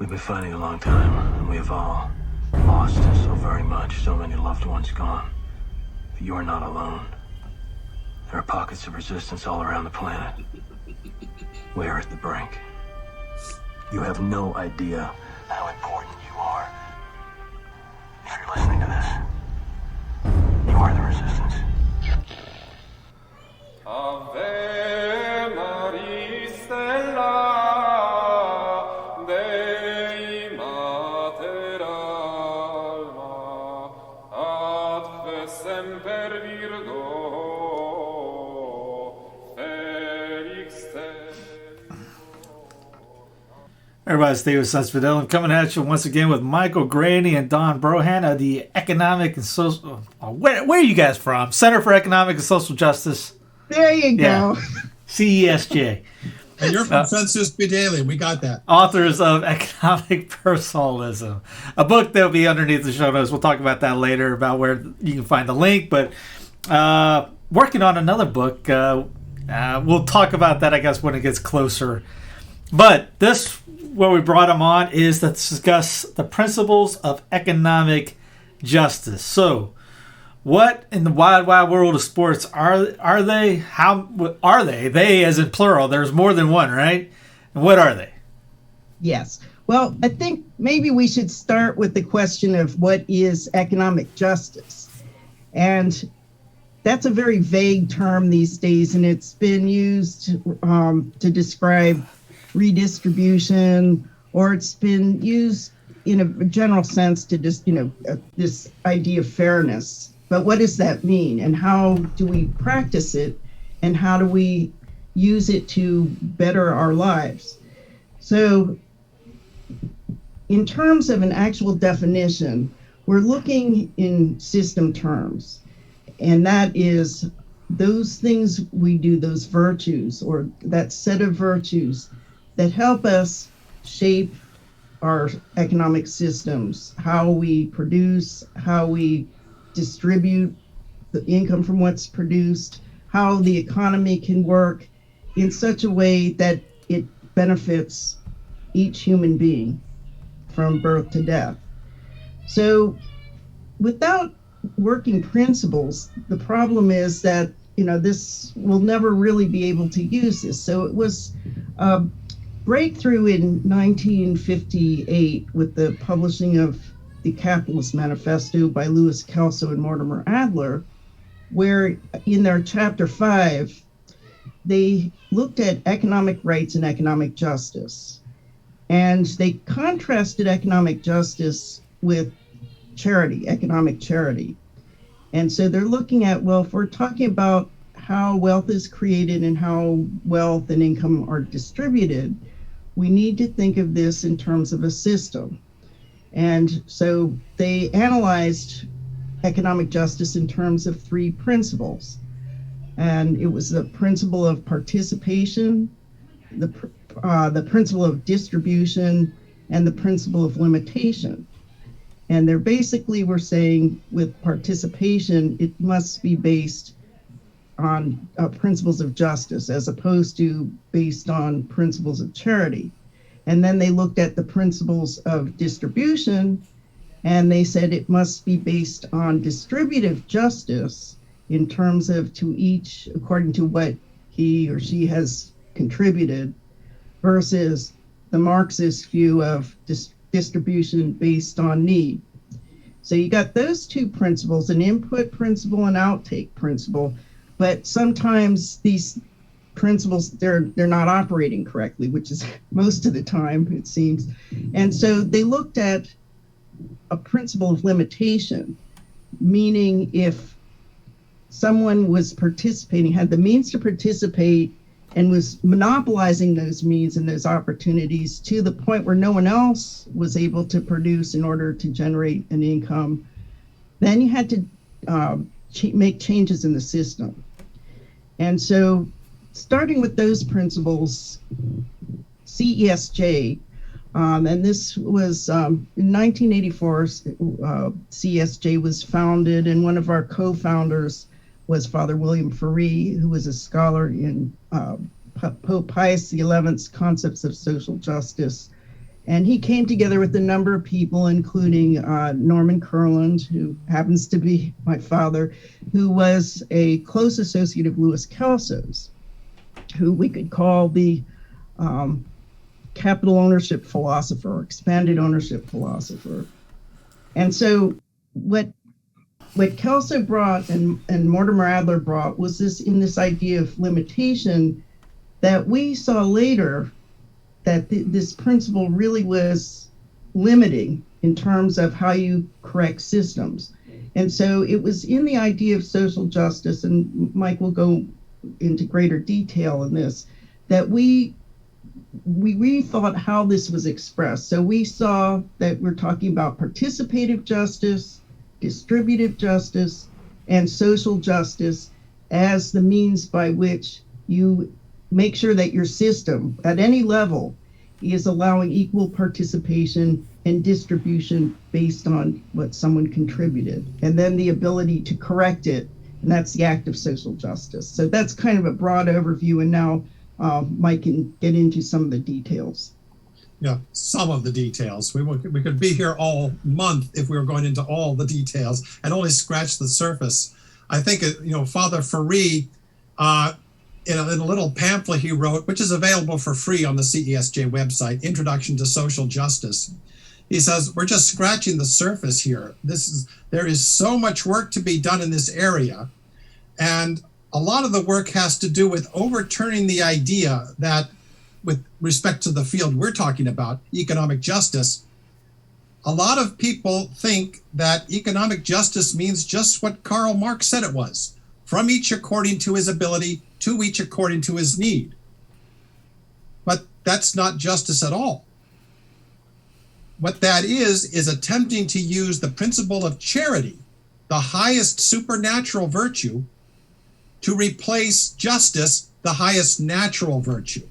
We've been fighting a long time, and we have all lost so very much, so many loved ones gone. But you are not alone. There are pockets of resistance all around the planet. We are at the brink. You have no idea how important you are. If you're listening to this, you are the resistance. Ave Maria Stella, Dei Mater Alma, ad semper Virgo, Felix te. Everybody stay with Sons Fidelum, coming at you once again with Michael Graney and Don Brohan of the Economic and Social... Where are you guys from? Center for Economic and Social Justice. There you go. CESJ. And you're from Census Daily. We got that. Authors of Economic Personalism, a book that will be underneath the show notes. We'll talk about that later, about where you can find the link. But working on another book. We'll talk about that, I guess, when it gets closer. But this, what we brought him on, is to discuss the principles of economic justice. So, what in the wide world of sports are they? How are they? They as in plural. There's more than one, right? And what are they? Yes. Well, I think maybe we should start with the question of what is economic justice. And that's a very vague term these days, and it's been used to describe redistribution, or it's been used in a general sense to just, this idea of fairness. But what does that mean, and how do we practice it, and how do we use it to better our lives? So in terms of an actual definition, we're looking in system terms, and that is those things we do, those virtues, or that set of virtues that help us shape our economic systems, how we produce, how we distribute the income from what's produced, how the economy can work in such a way that it benefits each human being from birth to death. So without working principles, the problem is that, this will never really be able to use this. So it was a breakthrough in 1958 with the publishing of the Capitalist Manifesto by Louis Kelso and Mortimer Adler, where in their chapter 5, they looked at economic rights and economic justice. And they contrasted economic justice with charity, economic charity. And so they're looking at, well, if we're talking about how wealth is created and how wealth and income are distributed, we need to think of this in terms of a system. And so they analyzed economic justice in terms of 3 principles. And it was the principle of participation, the principle of distribution, and the principle of limitation. And they're basically, we're saying with participation, it must be based on principles of justice as opposed to based on principles of charity. And then they looked at the principles of distribution, and they said it must be based on distributive justice in terms of to each according to what he or she has contributed, versus the Marxist view of distribution based on need. So you got those 2 principles, an input principle and outtake principle, but sometimes these principles, they're not operating correctly, which is most of the time, it seems. And so they looked at a principle of limitation, meaning if someone was participating, had the means to participate, and was monopolizing those means and those opportunities to the point where no one else was able to produce in order to generate an income, then you had to make changes in the system. And so starting with those principles, CESJ, and this was in 1984, CESJ was founded, and one of our co-founders was Father William Ferree, who was a scholar in Pope Pius XI's concepts of social justice And he came together with a number of people, including Norman Kurland, who happens to be my father, who was a close associate of Louis Kelso's, who we could call the capital ownership philosopher, or expanded ownership philosopher. And so what Kelso brought and Mortimer Adler brought was this idea of limitation that we saw later, that this principle really was limiting in terms of how you correct systems. And so it was in the idea of social justice, and Mike will go into greater detail in this, that we rethought how this was expressed. So we saw that we're talking about participative justice, distributive justice, and social justice as the means by which you make sure that your system at any level is allowing equal participation and distribution based on what someone contributed, and then the ability to correct it, and that's the act of social justice. So that's kind of a broad overview, and now Mike can get into some of the details. Yeah, some of the details. We could be here all month if we were going into all the details and only scratch the surface. I think, Father Faree, in a little pamphlet he wrote, which is available for free on the CESJ website, Introduction to Social Justice, he says, we're just scratching the surface here. There is so much work to be done in this area. And a lot of the work has to do with overturning the idea that, with respect to the field we're talking about, economic justice, a lot of people think that economic justice means just what Karl Marx said it was: from each according to his ability, to each according to his need. But that's not justice at all. What that is attempting to use the principle of charity, the highest supernatural virtue, to replace justice, the highest natural virtue,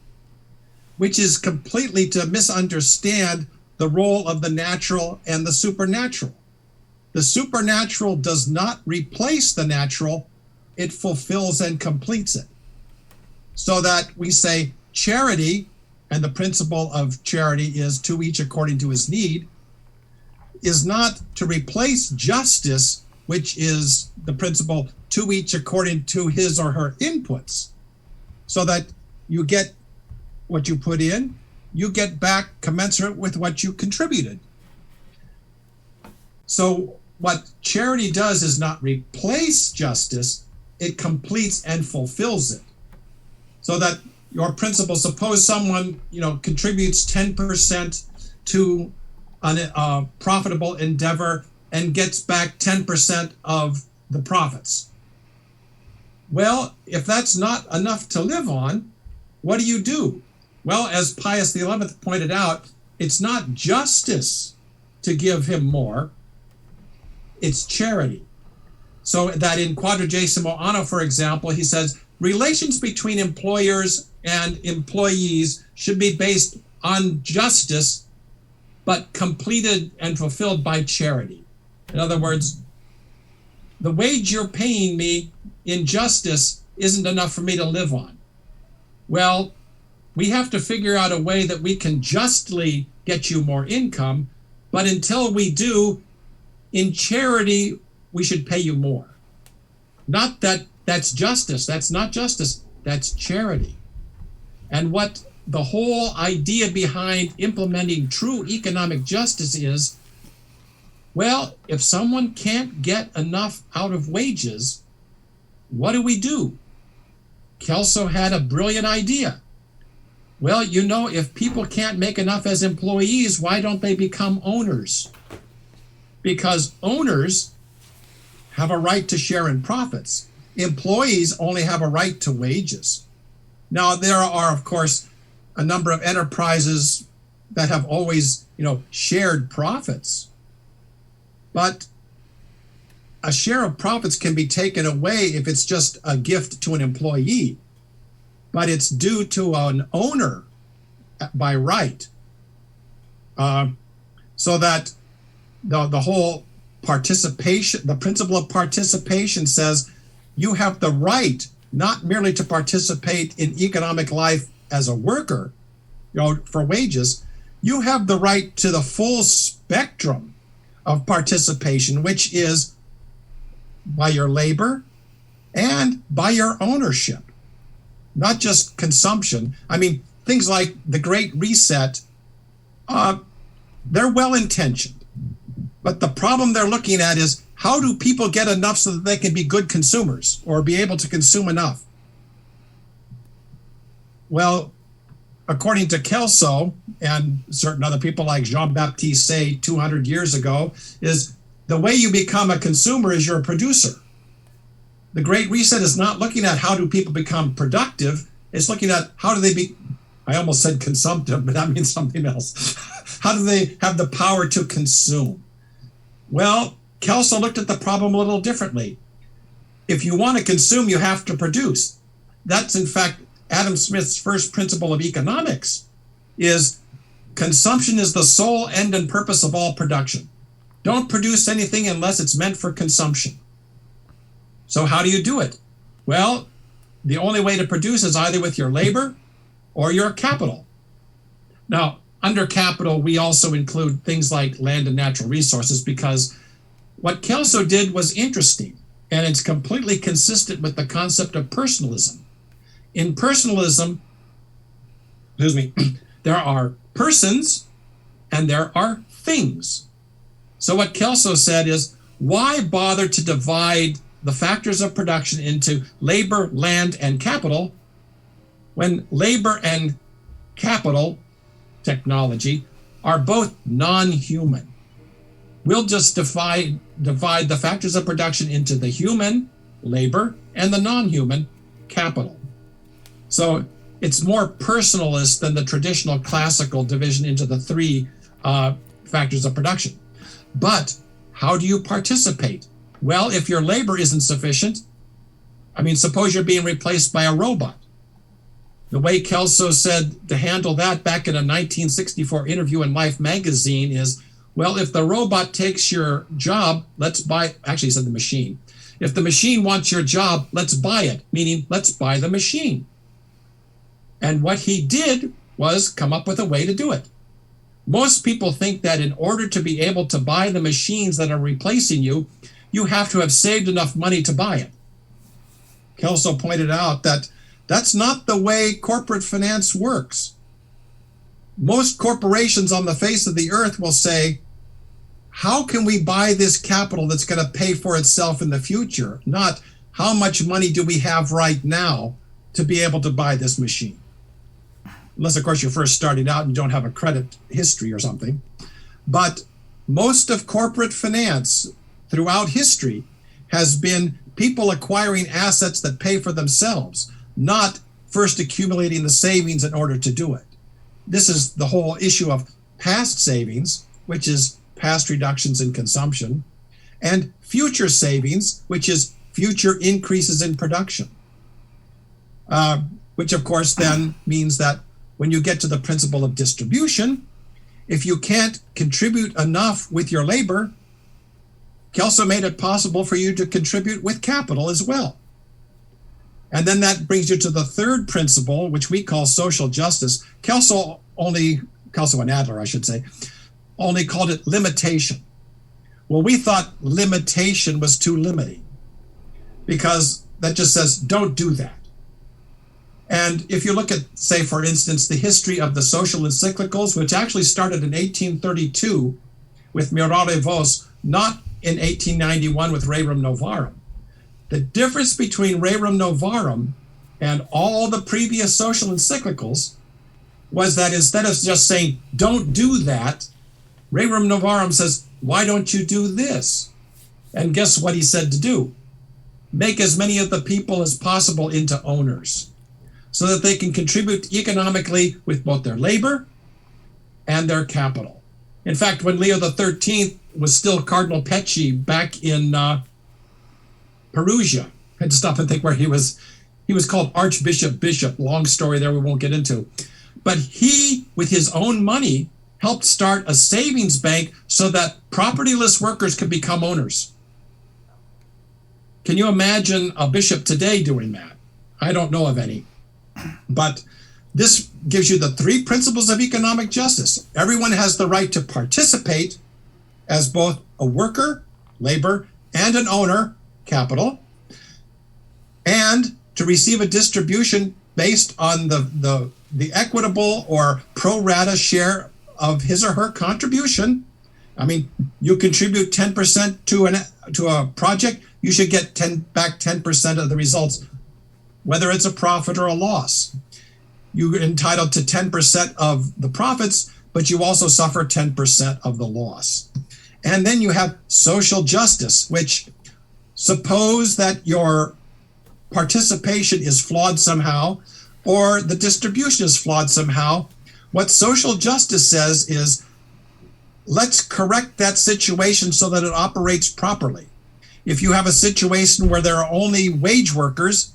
which is completely to misunderstand the role of the natural and the supernatural. The supernatural does not replace the natural, it fulfills and completes it. So that we say charity, and the principle of charity is to each according to his need, is not to replace justice, which is the principle to each according to his or her inputs, so that you get what you put in, you get back commensurate with what you contributed. So what charity does is not replace justice, it completes and fulfills it. So that your principle, suppose someone, contributes 10% to a profitable endeavor and gets back 10% of the profits. Well, if that's not enough to live on, what do? Well, as Pius XI pointed out, it's not justice to give him more, it's charity. So that in Quadragesimo Anno, for example, he says, relations between employers and employees should be based on justice, but completed and fulfilled by charity. In other words, the wage you're paying me in justice isn't enough for me to live on. Well, we have to figure out a way that we can justly get you more income, but until we do, in charity, we should pay you more. Not that that's justice. That's not justice. That's charity. And what the whole idea behind implementing true economic justice is, well, if someone can't get enough out of wages, what do? Kelso had a brilliant idea. Well, if people can't make enough as employees, why don't they become owners? Because owners have a right to share in profits. Employees only have a right to wages. Now, there are, of course, a number of enterprises that have always, shared profits. But a share of profits can be taken away if it's just a gift to an employee, but it's due to an owner by right. So that the whole participation, the principle of participation says you have the right not merely to participate in economic life as a worker, for wages, you have the right to the full spectrum of participation, which is by your labor and by your ownership, not just consumption. I mean, things like the Great Reset, they're well-intentioned, but the problem they're looking at is how do people get enough so that they can be good consumers or be able to consume enough? Well, according to Kelso and certain other people like Jean-Baptiste Say 200 years ago, is the way you become a consumer is you're a producer. The Great Reset is not looking at how do people become productive. It's looking at how do they be, I almost said consumptive, but that means something else. How do they have the power to consume? Well, Kelso looked at the problem a little differently. If you want to consume, you have to produce. That's, in fact, Adam Smith's first principle of economics, is consumption is the sole end and purpose of all production. Don't produce anything unless it's meant for consumption. So how do you do it? Well, the only way to produce is either with your labor or your capital. Now, under capital, we also include things like land and natural resources, because what Kelso did was interesting, and it's completely consistent with the concept of personalism. In personalism, there are persons and there are things. So what Kelso said is, why bother to divide the factors of production into labor, land, and capital when labor and capital, technology, are both non-human? We'll just divide the factors of production into the human, labor, and the non-human, capital. So it's more personalist than the traditional classical division into the three factors of production. But how do you participate? Well, if your labor isn't sufficient, I mean, suppose you're being replaced by a robot. The way Kelso said to handle that back in a 1964 interview in Life magazine is, well, if the robot takes your job, let's buy, actually he said the machine. If the machine wants your job, let's buy it, meaning let's buy the machine. And what he did was come up with a way to do it. Most people think that in order to be able to buy the machines that are replacing you, you have to have saved enough money to buy it. Kelso pointed out that that's not the way corporate finance works. Most corporations on the face of the earth will say, how can we buy this capital that's going to pay for itself in the future? Not how much money do we have right now to be able to buy this machine? Unless, of course, you're first starting out and you don't have a credit history or something. But most of corporate finance throughout history has been people acquiring assets that pay for themselves, not first accumulating the savings in order to do it. This is the whole issue of past savings, which is past reductions in consumption, and future savings, which is future increases in production, which of course then means that when you get to the principle of distribution, if you can't contribute enough with your labor, Kelso made it possible for you to contribute with capital as well. And then that brings you to the third principle, which we call social justice. Kelso and Adler, I should say, only called it limitation. Well, we thought limitation was too limiting because that just says, don't do that. And if you look at, say, for instance, the history of the social encyclicals, which actually started in 1832 with Mirare Vos, not in 1891 with Rerum Novarum. The difference between Rerum Novarum and all the previous social encyclicals was that instead of just saying, don't do that, Rerum Novarum says, why don't you do this? And guess what he said to do? Make as many of the people as possible into owners so that they can contribute economically with both their labor and their capital. In fact, when Leo XIII was still Cardinal Pecci back in Perugia, I had to stop and think where he was called Archbishop Bishop, long story there we won't get into. But he, with his own money, helped start a savings bank so that propertyless workers could become owners. Can you imagine a bishop today doing that? I don't know of any. But this gives you the three principles of economic justice. Everyone has the right to participate as both a worker, labor, and an owner, capital, and to receive a distribution based on the equitable or pro rata share of his or her contribution. I mean, you contribute 10% to a project, you should get back 10% of the results, whether it's a profit or a loss. You're entitled to 10% of the profits, but you also suffer 10% of the loss. And then you have social justice, which suppose that your participation is flawed somehow, or the distribution is flawed somehow. What social justice says is, let's correct that situation so that it operates properly. If you have a situation where there are only wage workers,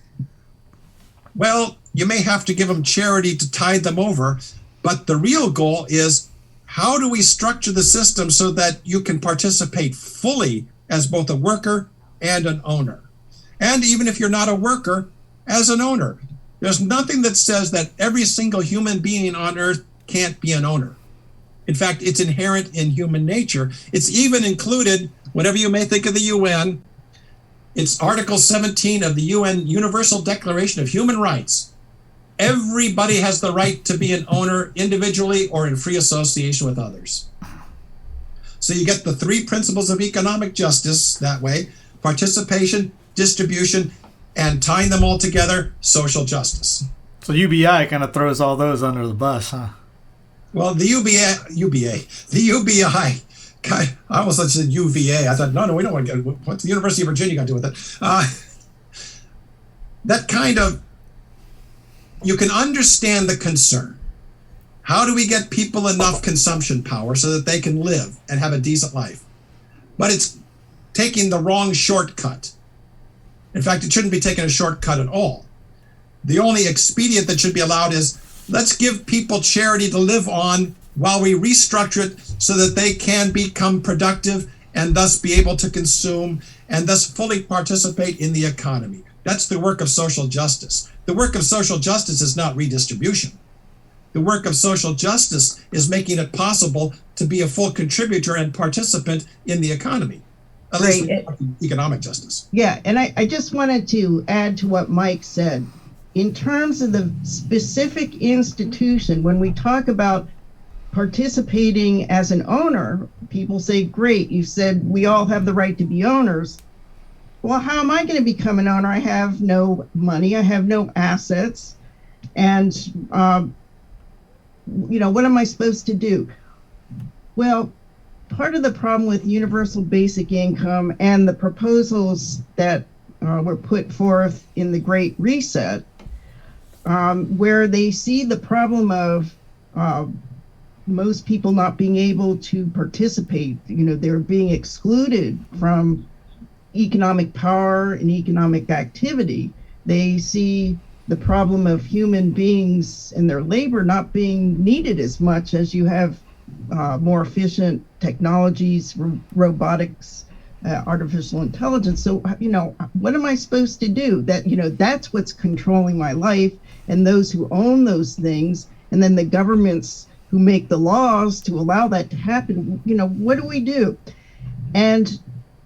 well, you may have to give them charity to tide them over, but the real goal is, how do we structure the system so that you can participate fully as both a worker and an owner? And even if you're not a worker, as an owner. There's nothing that says that every single human being on earth can't be an owner. In fact, it's inherent in human nature. It's even included, whatever you may think of the UN, it's Article 17 of the UN Universal Declaration of Human Rights. Everybody has the right to be an owner individually or in free association with others. So you get the three principles of economic justice that way: participation, distribution, and tying them all together, social justice. So UBI kind of throws all those under the bus, huh? Well, the UBI, God, I almost said UVA. I thought, no, we don't want to get, what's the University of Virginia got to do with it? That kind of, you can understand the concern. How do we get people enough consumption power so that they can live and have a decent life? But it's taking the wrong shortcut. In fact, it shouldn't be taking a shortcut at all. The only expedient that should be allowed is, let's give people charity to live on while we restructure it so that they can become productive and thus be able to consume and thus fully participate in the economy. That's the work of social justice. The work of social justice is not redistribution. The work of social justice is making it possible to be a full contributor and participant in the economy. At least economic justice. Yeah, and I just wanted to add to what Mike said. In terms of the specific institution, when we talk about participating as an owner, people say, great, you said we all have the right to be owners. Well, how am I going to become an owner? I have no money, I have no assets, and what am I supposed to do? Well, part of the problem with universal basic income and the proposals that were put forth in the Great Reset, where they see the problem of most people not being able to participate, they're being excluded from economic power and economic activity. They see the problem of human beings and their labor not being needed as much as you have more efficient technologies, robotics, artificial intelligence. So, what am I supposed to do? That's what's controlling my life, and those who own those things, and then the governments who make the laws to allow that to happen, what do we do? And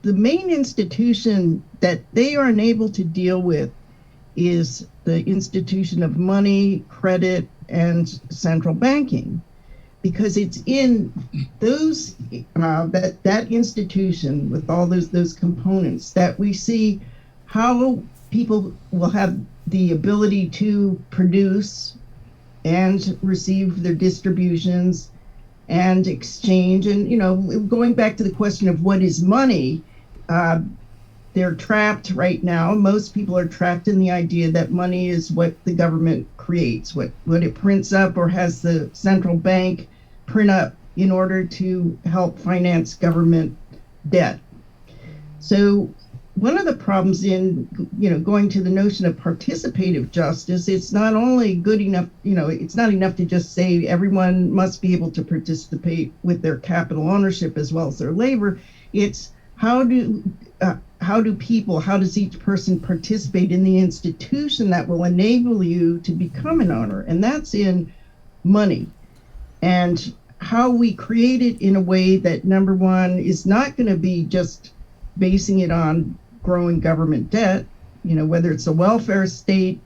the main institution that they are unable to deal with is the institution of money, credit, and central banking. Because it's in those that institution with all those components that we see how people will have the ability to produce and receive their distributions and exchange. And going back to the question of what is money, they're trapped right now. Most people are trapped in the idea that money is what the government creates, what it prints up or has the central bank print up in order to help finance government debt. So one of the problems in, going to the notion of participative justice, it's not only good enough, it's not enough to just say everyone must be able to participate with their capital ownership as well as their labor. It's how do how does each person participate in the institution that will enable you to become an owner? And that's in money. And how we create it in a way that, number one, is not going to be just basing it on growing government debt, whether it's a welfare state,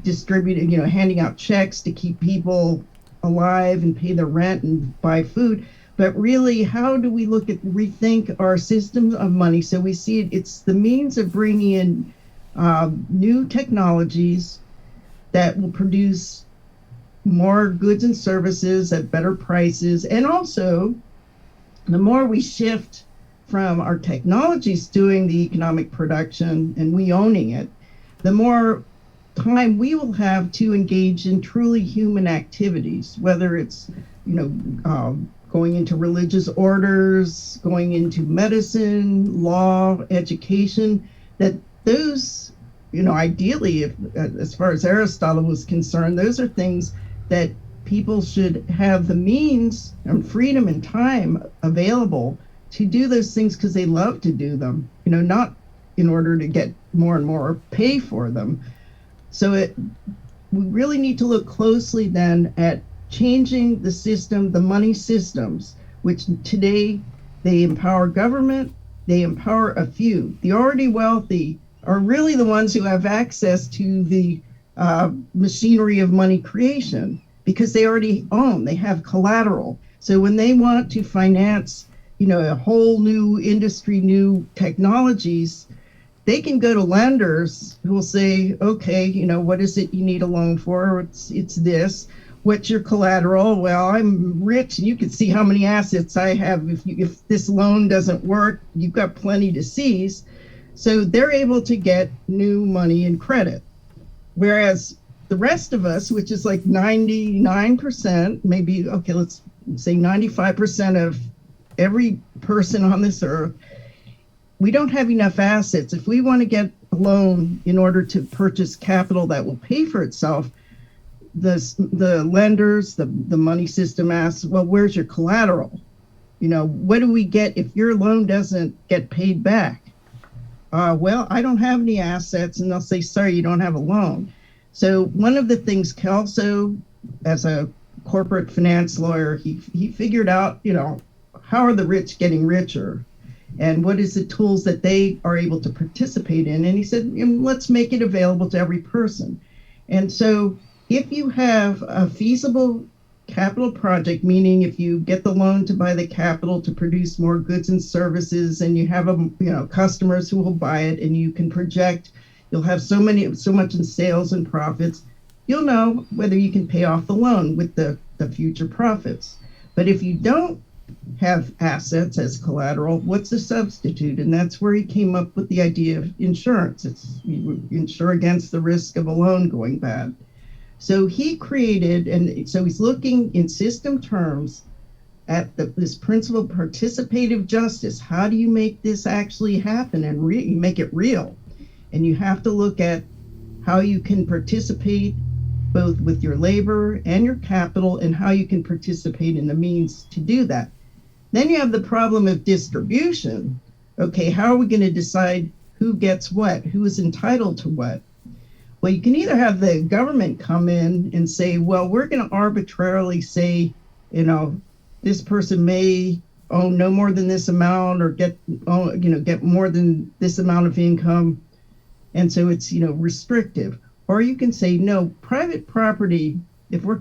distributing, handing out checks to keep people alive and pay their rent and buy food. But really, how do we rethink our systems of money so we see it's the means of bringing in new technologies that will produce more goods and services at better prices. And also, the more we shift from our technologies doing the economic production and we owning it, the more time we will have to engage in truly human activities, whether it's, going into religious orders, going into medicine, law, education, that those, ideally, as far as Aristotle was concerned, those are things that people should have the means and freedom and time available to do those things because they love to do them, not in order to get more and more pay for them. So we really need to look closely then at changing the system, the money systems, which today they empower government, they empower a few. The already wealthy are really the ones who have access to the machinery of money creation because they already own, they have collateral. So when they want to finance, a whole new industry, new technologies, they can go to lenders who will say, okay, what is it you need a loan for? It's this. What's your collateral? Well, I'm rich and you can see how many assets I have. If this loan doesn't work, you've got plenty to seize. So they're able to get new money and credit. Whereas the rest of us, which is like 99%, maybe, okay, let's say 95% of every person on this earth, we don't have enough assets. If we want to get a loan in order to purchase capital that will pay for itself, the lenders, the money system asks, well, where's your collateral? What do we get if your loan doesn't get paid back? Well, I don't have any assets, and they'll say, sorry, you don't have a loan. So one of the things Kelso, as a corporate finance lawyer, he figured out, how are the rich getting richer? And what is the tools that they are able to participate in? And he said, let's make it available to every person. And so if you have a feasible capital project, meaning if you get the loan to buy the capital to produce more goods and services, and you have customers who will buy it, and you can project you'll have so much in sales and profits, you'll know whether you can pay off the loan with the future profits. But if you don't have assets as collateral, what's the substitute? And that's where he came up with the idea of insurance. You insure against the risk of a loan going bad. So he created, and so he's looking in system terms at this principle of participative justice. How do you make this actually happen and make it real? And you have to look at how you can participate both with your labor and your capital, and how you can participate in the means to do that. Then you have the problem of distribution. Okay, how are we going to decide who gets what, who is entitled to what? Well, you can either have the government come in and say, well, we're going to arbitrarily say, this person may own no more than this amount, or get more than this amount of income. And so it's, restrictive. Or you can say, no, private property, if we're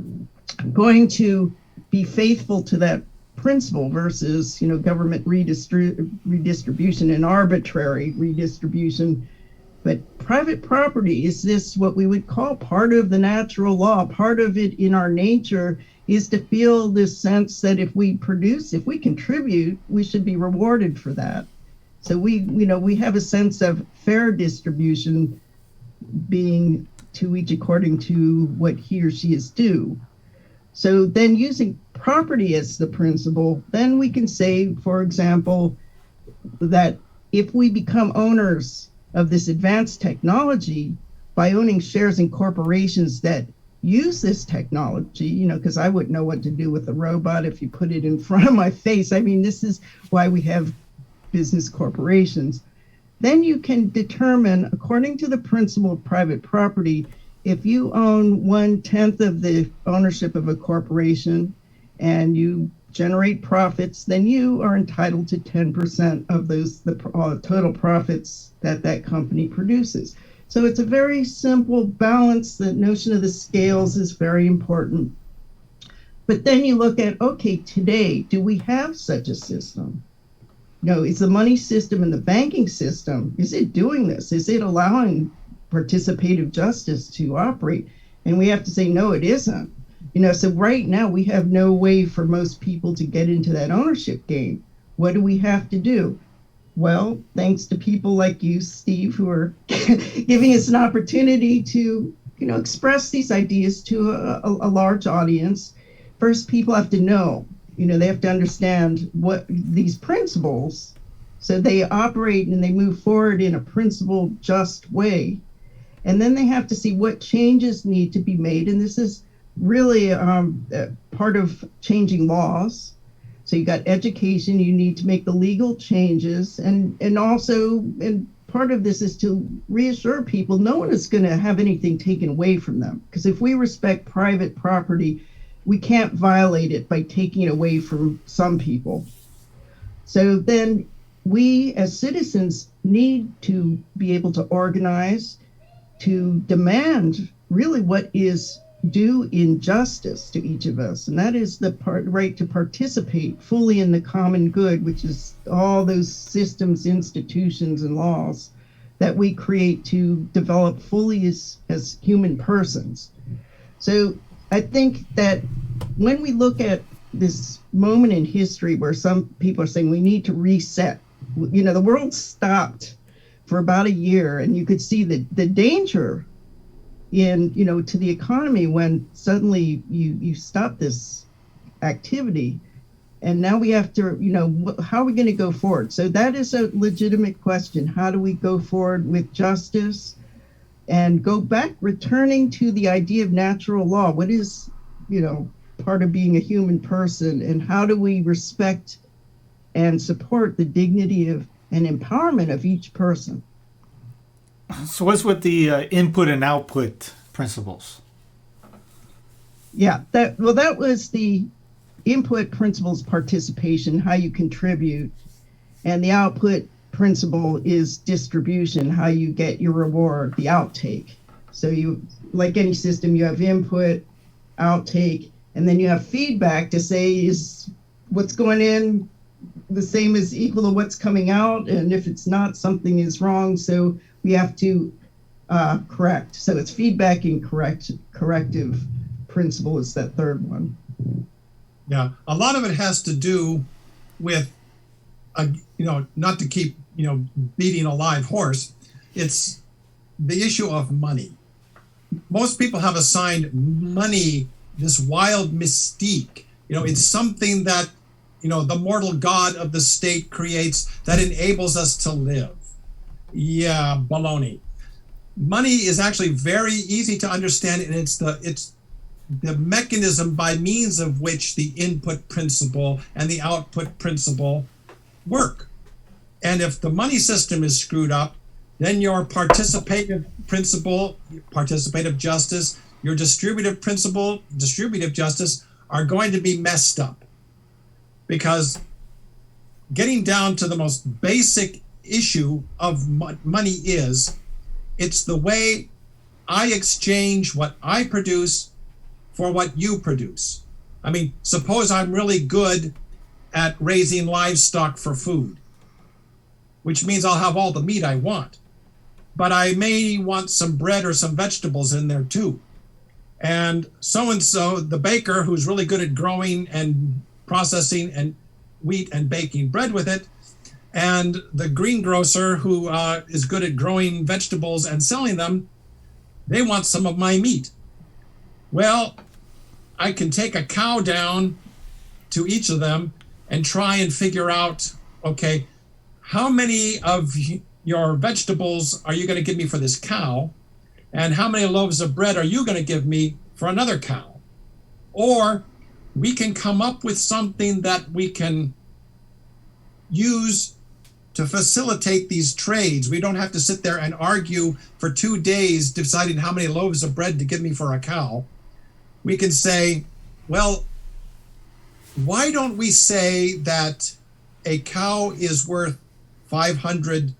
going to be faithful to that principle versus, government redistribution and arbitrary redistribution. But private property is this what we would call part of the natural law. Part of it in our nature is to feel this sense that if we contribute, we should be rewarded for that. So we have a sense of fair distribution being to each according to what he or she is due. So then using property as the principle, then we can say, for example, that if we become owners of this advanced technology by owning shares in corporations that use this technology, because I wouldn't know what to do with a robot if you put it in front of my face. I mean, this is why we have business corporations. Then you can determine, according to the principle of private property, if you own 1/10 of the ownership of a corporation and you generate profits, then you are entitled to 10% of the total profits that that company produces. So it's a very simple balance. The notion of the scales is very important. But then you look at, okay, today, do we have such a system? No, is the money system and the banking system, is it doing this? Is it allowing participative justice to operate? And we have to say, no, it isn't. So right now we have no way for most people to get into that ownership game. What do we have to do? Well, thanks to people like you, Steve, who are giving us an opportunity to, express these ideas to a large audience. First, people have to know, they have to understand what these principles, so they operate and they move forward in a principled, just way. And then they have to see what changes need to be made. And this is really part of changing laws. So you got education, you need to make the legal changes. And part of this is to reassure people no one is going to have anything taken away from them. Because if we respect private property, we can't violate it by taking it away from some people. So then we as citizens need to be able to organize, to demand really what is due in justice to each of us. And that is the right to participate fully in the common good, which is all those systems, institutions, and laws that we create to develop fully as human persons. So I think that when we look at this moment in history where some people are saying we need to reset, the world stopped for about a year, and you could see the danger in, to the economy when suddenly you stop this activity. And now we have to, how are we going to go forward? So that is a legitimate question. How do we go forward with justice and go back, returning to the idea of natural law? What is, part of being a human person, and how do we respect and support the dignity of and empowerment of each person? So what's with the input and output principles? Yeah, that was the input principles, participation, how you contribute, and the output principle is distribution, how you get your reward, the outtake. So you, like any system, you have input, outtake, and then you have feedback to say, is what's going in the same as equal to what's coming out? And if it's not, something is wrong. So we have to correct. So it's feedback and corrective principle is that third one. Yeah, a lot of it has to do with, not to keep, beating a live horse. It's the issue of money. Most people have assigned money this wild mystique. It's something that, the mortal god of the state creates that enables us to live. Yeah, baloney. Money is actually very easy to understand, and it's the mechanism by means of which the input principle and the output principle work. And if the money system is screwed up, then your participative principle, participative justice, your distributive principle, distributive justice, are going to be messed up. Because getting down to the most basic issue of money is, it's the way I exchange what I produce for what you produce. I mean, suppose I'm really good at raising livestock for food, which means I'll have all the meat I want. But I may want some bread or some vegetables in there too. And so, the baker who's really good at growing and processing and wheat and baking bread with it, and the greengrocer who is good at growing vegetables and selling them, they want some of my meat. Well, I can take a cow down to each of them and try and figure out, okay, how many of your vegetables are you going to give me for this cow? And how many loaves of bread are you going to give me for another cow? Or we can come up with something that we can use to facilitate these trades. We don't have to sit there and argue for 2 days deciding how many loaves of bread to give me for a cow. We can say, well, why don't we say that a cow is worth $500?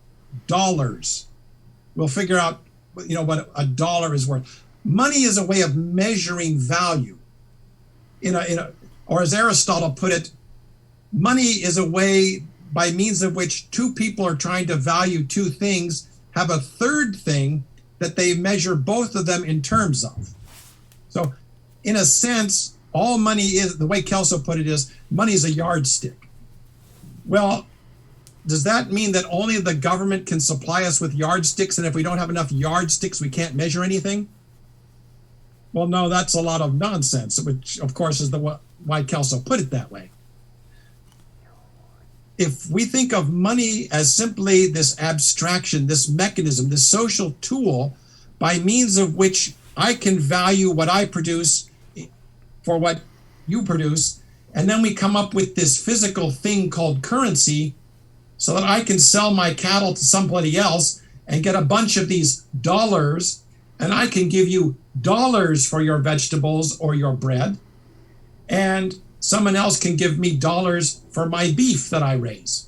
We'll figure out, what a dollar is worth. Money is a way of measuring value. Or as Aristotle put it, money is a way by means of which two people are trying to value two things, have a third thing that they measure both of them in terms of. So in a sense, all money is, the way Kelso put it is, money is a yardstick. Well, does that mean that only the government can supply us with yardsticks, and if we don't have enough yardsticks, we can't measure anything? Well, no, that's a lot of nonsense, which of course is why Kelso put it that way. If we think of money as simply this abstraction, this mechanism, this social tool by means of which I can value what I produce for what you produce, and then we come up with this physical thing called currency so that I can sell my cattle to somebody else and get a bunch of these dollars, and I can give you dollars for your vegetables or your bread, and someone else can give me dollars for my beef that I raise.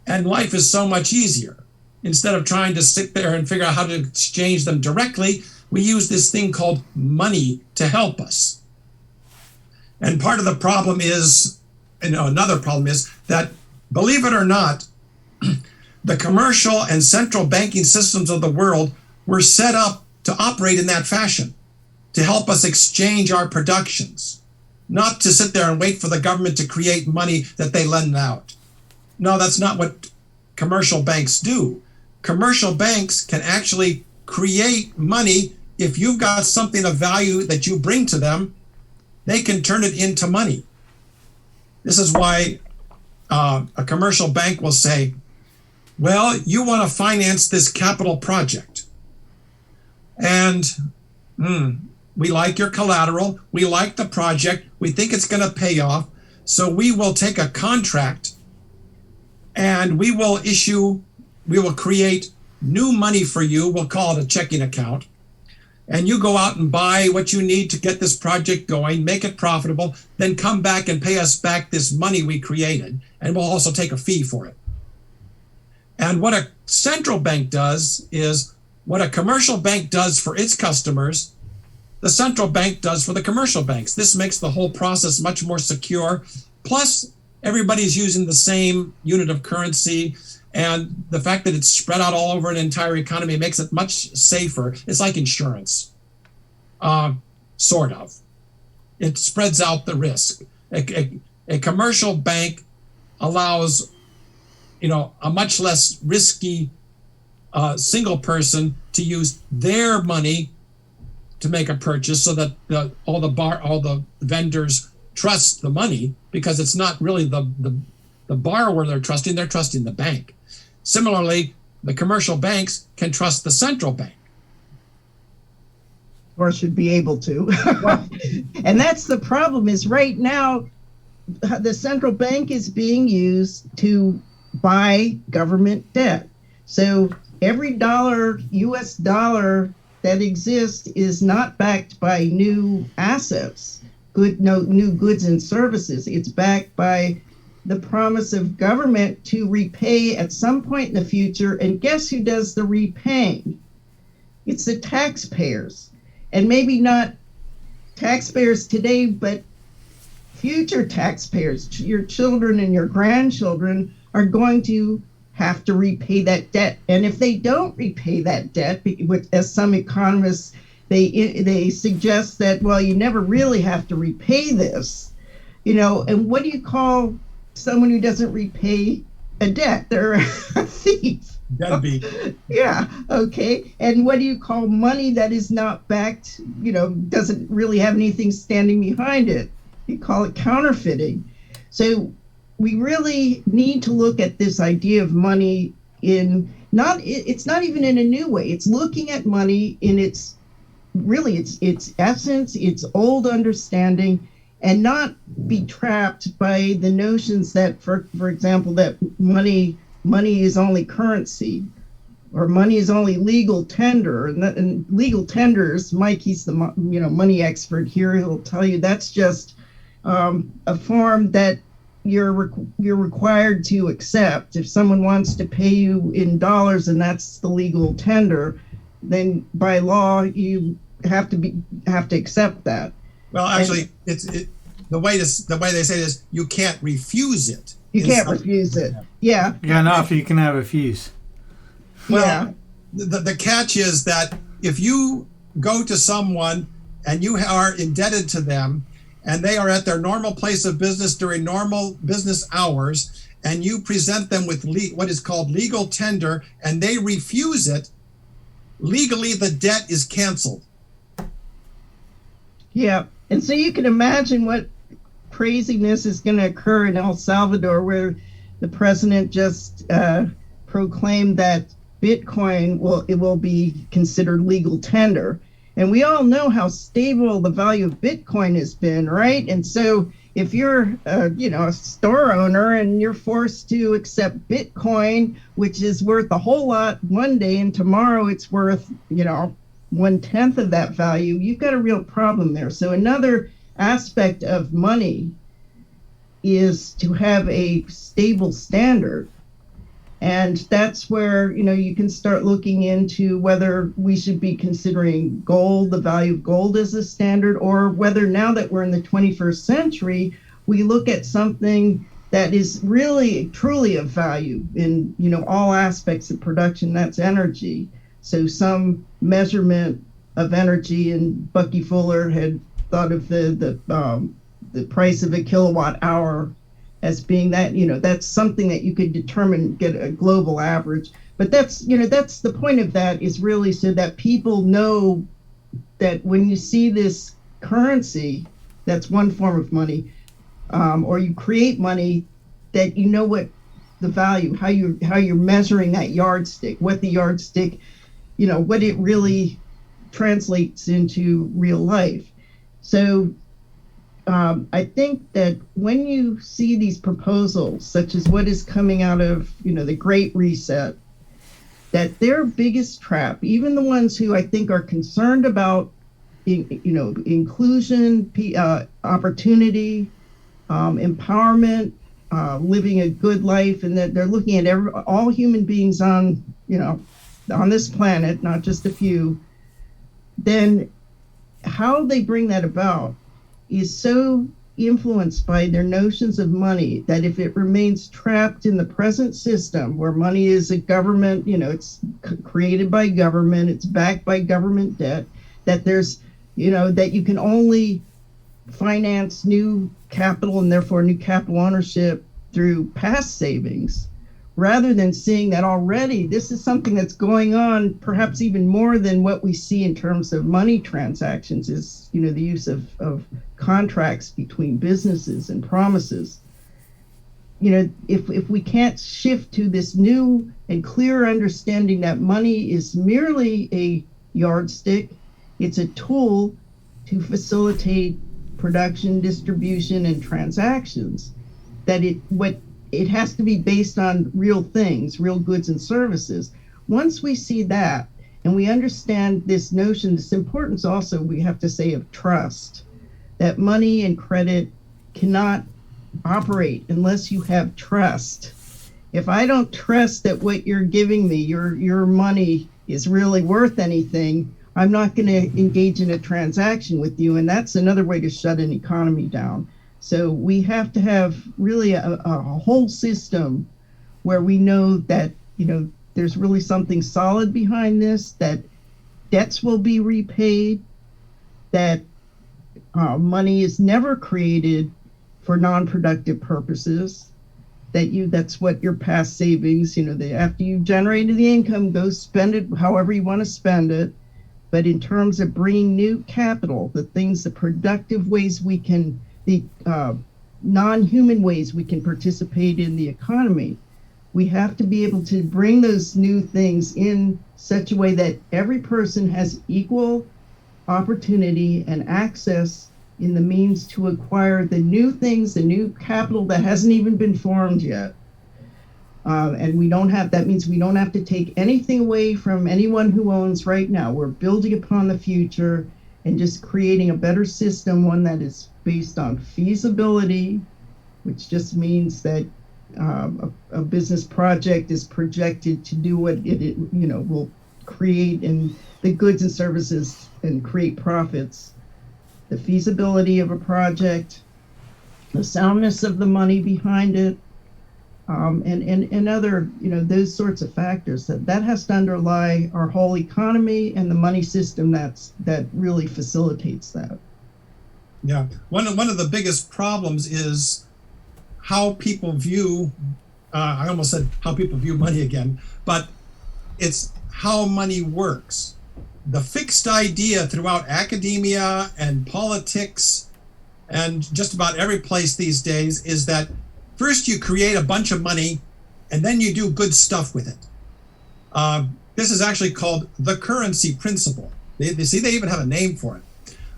And life is so much easier. Instead of trying to sit there and figure out how to exchange them directly, we use this thing called money to help us. And part of the problem is, another problem is that, believe it or not, the commercial and central banking systems of the world were set up to operate in that fashion, to help us exchange our productions, not to sit there and wait for the government to create money that they lend out. No, that's not what commercial banks do. Commercial banks can actually create money. If you've got something of value that you bring to them, they can turn it into money. This is why a commercial bank will say, well, you want to finance this capital project. And we like your collateral. We like the project. We think it's going to pay off. So we will take a contract and we will create new money for you. We'll call it a checking account. And you go out and buy what you need to get this project going, make it profitable, then come back and pay us back this money we created. And we'll also take a fee for it. And what a central bank does is what a commercial bank does for its customers, the central bank does for the commercial banks. This makes the whole process much more secure. Plus, everybody's using the same unit of currency. And the fact that it's spread out all over an entire economy makes it much safer. It's like insurance, sort of. It spreads out the risk. A commercial bank allows, a much less risky single person to use their money to make a purchase, so that all the vendors trust the money, because it's not really the borrower they're trusting the bank. Similarly, the commercial banks can trust the central bank. Or should be able to. And that's the problem, is right now, the central bank is being used to buy government debt. So every US dollar that exists is not backed by new assets, new goods and services. It's backed by the promise of government to repay at some point in the future. And guess who does the repaying? It's the taxpayers. And maybe not taxpayers today, but future taxpayers, your children and your grandchildren, are going to have to repay that debt. And if they don't repay that debt, as some economists, they suggest that, well, you never really have to repay this, and what do you call someone who doesn't repay a debt? They're a thief. Deadbeat. Yeah. Okay. And what do you call money that is not backed, doesn't really have anything standing behind it? You call it counterfeiting. So we really need to look at this idea of money it's not even in a new way. It's looking at money in its essence, its old understanding, and not be trapped by the notions that, for example, that money money is only currency, or money is only legal tender. And legal tenders, Mike, he's the money expert here. He'll tell you that's just a form that you're required to accept. If someone wants to pay you in dollars and that's the legal tender, then by law you have to accept that. Well, actually, the way they say it is you can't refuse it. You can't refuse it. Yeah. Yeah, no, if you can have a fuse. Well, Yeah. the catch is that if you go to someone and you are indebted to them, and they are at their normal place of business during normal business hours, and you present them with what is called legal tender, and they refuse it, legally the debt is canceled. Yeah. And so you can imagine what craziness is going to occur in El Salvador, where the president just proclaimed that Bitcoin will be considered legal tender. And we all know how stable the value of Bitcoin has been, right? And so if you're a store owner and you're forced to accept Bitcoin, which is worth a whole lot one day, and tomorrow it's worth 1/10 of that value, you've got a real problem there. So another aspect of money is to have a stable standard. And that's where, you can start looking into whether we should be considering gold, the value of gold as a standard, or whether now that we're in the 21st century, we look at something that is really, truly of value in, all aspects of production, that's energy. So some measurement of energy, and Bucky Fuller had thought of the price of a kilowatt hour as being that, that's something that you could determine, get a global average. But that's the point of that, is really so that people know that when you see this currency, that's one form of money, or you create money, that you know what the value, how you're measuring that yardstick, what the yardstick, what it really translates into real life. So I think that when you see these proposals, such as what is coming out of, the Great Reset, that their biggest trap, even the ones who I think are concerned about, inclusion, opportunity, empowerment, living a good life, and that they're looking at all human beings on this planet, not just a few, then how they bring that about is so influenced by their notions of money that if it remains trapped in the present system, where money is a government, it's created by government, it's backed by government debt, that there's, that you can only finance new capital and therefore new capital ownership through past savings, rather than seeing that already this is something that's going on, perhaps even more than what we see in terms of money transactions, is the use of contracts between businesses and promises. If we can't shift to this new and clear understanding that money is merely a yardstick, it's a tool to facilitate production, distribution, and transactions, that it has to be based on real things, real goods and services. Once we see that, and we understand this notion, this importance also, we have to say, of trust, that money and credit cannot operate unless you have trust. If I don't trust that what you're giving me, your money, is really worth anything, I'm not going to engage in a transaction with you. And that's another way to shut an economy down. So we have to have really a whole system where we know that, there's really something solid behind this, that debts will be repaid, that money is never created for non-productive purposes, that's what your past savings, after you generated the income, go spend it however you want to spend it. But in terms of bringing new capital, the productive ways we can, the non-human ways we can participate in the economy, we have to be able to bring those new things in such a way that every person has equal opportunity and access in the means to acquire the new things, the new capital that hasn't even been formed yet. And we don't have, that means we don't have to take anything away from anyone who owns right now. We're building upon the future and just creating a better system, one that is based on feasibility, which just means that a business project is projected to do what it will create in the goods and services and create profits. The feasibility of a project, the soundness of the money behind it, and other, those sorts of factors that has to underlie our whole economy and the money system that really facilitates that. Yeah, one of the biggest problems is how people view. I almost said how people view money again, but it's how money works. The fixed idea throughout academia and politics and just about every place these days is that first you create a bunch of money and then you do good stuff with it. This is actually called the currency principle. They even have a name for it.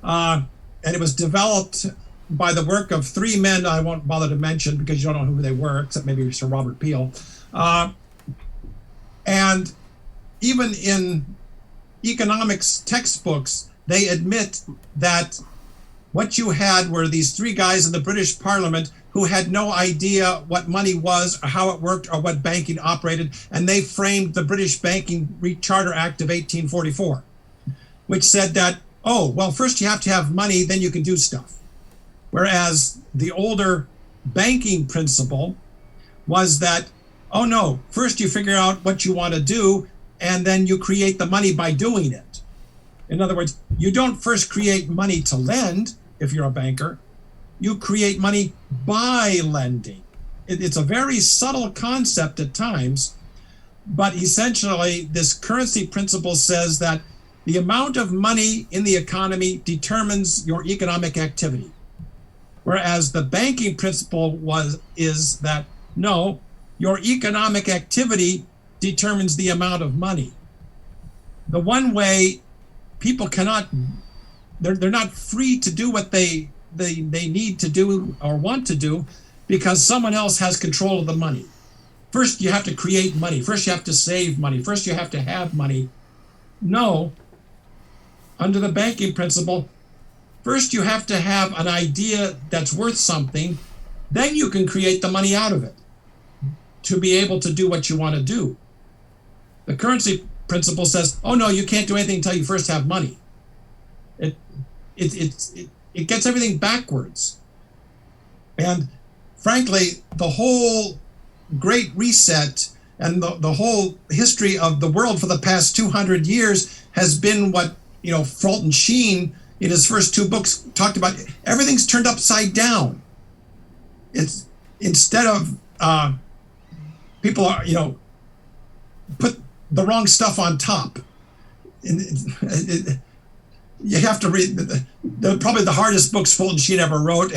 And it was developed by the work of three men I won't bother to mention because you don't know who they were, except maybe Sir Robert Peel. And even in economics textbooks, they admit that what you had were these three guys in the British Parliament who had no idea what money was or how it worked or what banking operated, and they framed the British Banking Charter Act of 1844, which said that, oh, well, first you have to have money, then you can do stuff. Whereas the older banking principle was that, oh no, first you figure out what you want to do, and then you create the money by doing it. In other words, you don't first create money to lend if you're a banker. You create money by lending. It's a very subtle concept at times, but essentially this currency principle says that the amount of money in the economy determines your economic activity. Whereas the banking principle is that no, your economic activity determines the amount of money. The one way people cannot, they're not free to do what they need to do or want to do because someone else has control of the money. First, you have to create money. First, you have to save money. First, you have to have money. No, under the banking principle, first you have to have an idea that's worth something, then you can create the money out of it to be able to do what you want to do. The currency principle says, oh no, you can't do anything until you first have money. It gets everything backwards. And frankly, the whole Great Reset and the whole history of the world for the past 200 years has been what, Fulton Sheen in his first two books talked about. Everything's turned upside down. It's instead of people are, put the wrong stuff on top. You have to read probably the hardest books Fulton Sheen ever wrote.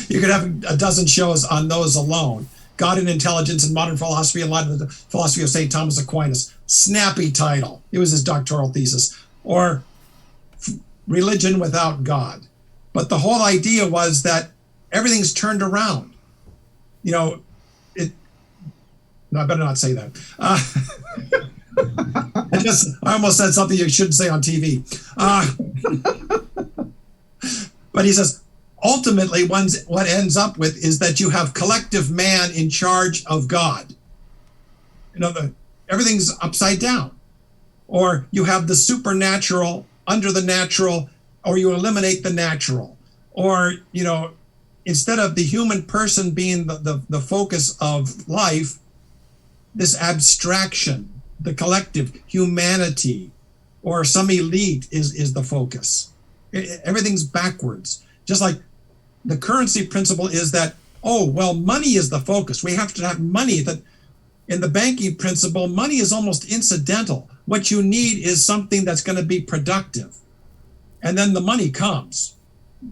You could have a dozen shows on those alone. God and Intelligence and Modern Philosophy and Light of the Philosophy of St. Thomas Aquinas. Snappy title. It was his doctoral thesis. Or Religion Without God. But the whole idea was that everything's turned around. No, I better not say that. I almost said something you shouldn't say on TV. But he says, ultimately, what ends up with is that you have collective man in charge of God. Everything's upside down. Or you have the supernatural under the natural, or you eliminate the natural. Or, instead of the human person being the focus of life, this abstraction, the collective, humanity, or some elite is the focus. Everything's backwards. Just like the currency principle is that, oh, well, money is the focus. We have to have money. That in the banking principle, money is almost incidental. What you need is something that's going to be productive. And then the money comes.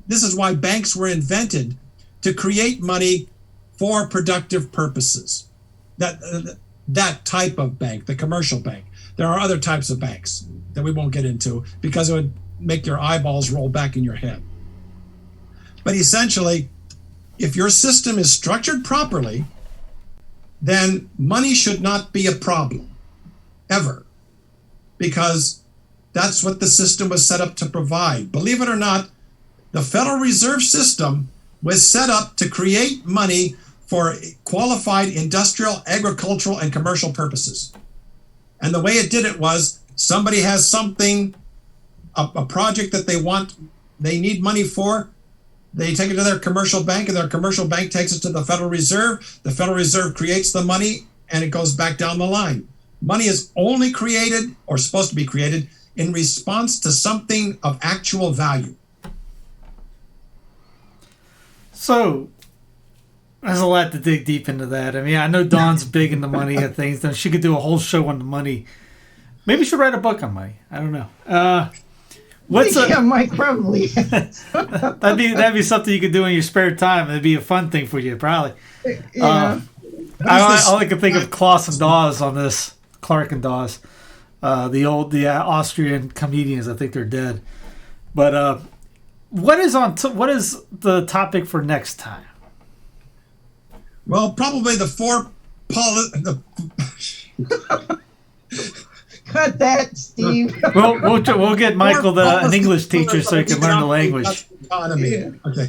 This is why banks were invented, to create money for productive purposes. That type of bank, the commercial bank. There are other types of banks that we won't get into because it would make your eyeballs roll back in your head. But essentially, if your system is structured properly, then money should not be a problem, ever, because that's what the system was set up to provide. Believe it or not, the Federal Reserve System was set up to create money for qualified industrial, agricultural, and commercial purposes. And the way it did it was somebody has something, a project that they need money for. They take it to their commercial bank, and their commercial bank takes it to the Federal Reserve. The Federal Reserve creates the money, and it goes back down the line. Money is only created, or supposed to be created, in response to something of actual value. So, there's a lot to dig deep into that. I mean, I know Dawn's big into money and things. Then she could do a whole show on the money. Maybe she'll write a book on money. I don't know. Mike probably. that'd be something you could do in your spare time. It'd be a fun thing for you, probably. Yeah. I only can think of Klaus and Dawes on this. Clark and Dawes, the Austrian comedians. I think they're dead. But what is the topic for next time? Well, probably the Cut that, Steve. We'll get Michael an English teacher so he can learn the language. Economy. Yeah. Okay,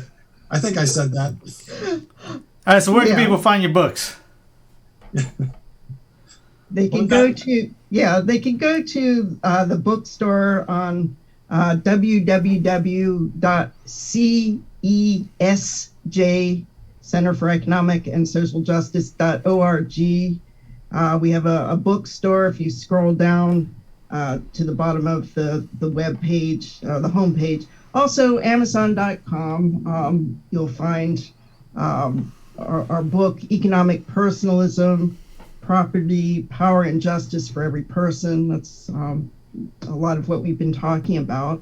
I think I said that. All right. So where can people find your books? They can go to the bookstore on www.CESJ, Center for Economic and Social Justice.org. We have a bookstore. If you scroll down to the bottom of the web page, the home page. Also, Amazon.com, you'll find our book, Economic Personalism, Property, Power, and Justice for Every Person. That's a lot of what we've been talking about.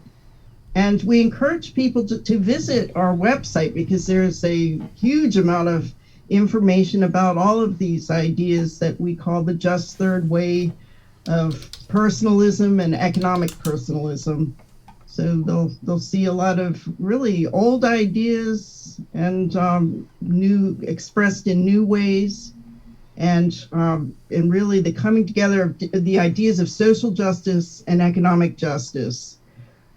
And we encourage people to visit our website because there's a huge amount of information about all of these ideas that we call the just third way of personalism and economic personalism. So they'll see a lot of really old ideas and new expressed in new ways, and really the coming together of the ideas of social justice and economic justice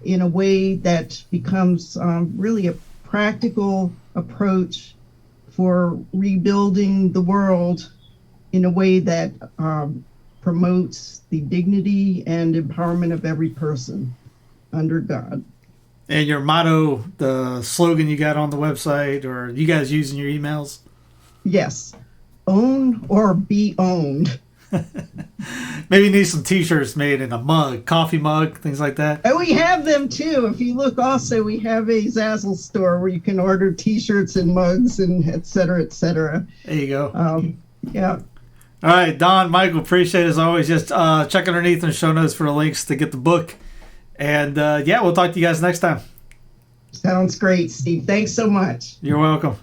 in a way that becomes really a practical approach for rebuilding the world in a way that promotes the dignity and empowerment of every person under God. And your motto, the slogan you got on the website, or you guys using your emails? Yes. Own or be owned. Maybe you need some t-shirts made in a mug, coffee mug, things like that. And we have them too. If you look also, we have a Zazzle store where you can order t-shirts and mugs and et cetera, et cetera. There you go. Yeah. All right, Don, Michael, appreciate it as always. Just check underneath in the show notes for the links to get the book. And we'll talk to you guys next time. Sounds great, Steve. Thanks so much. You're welcome.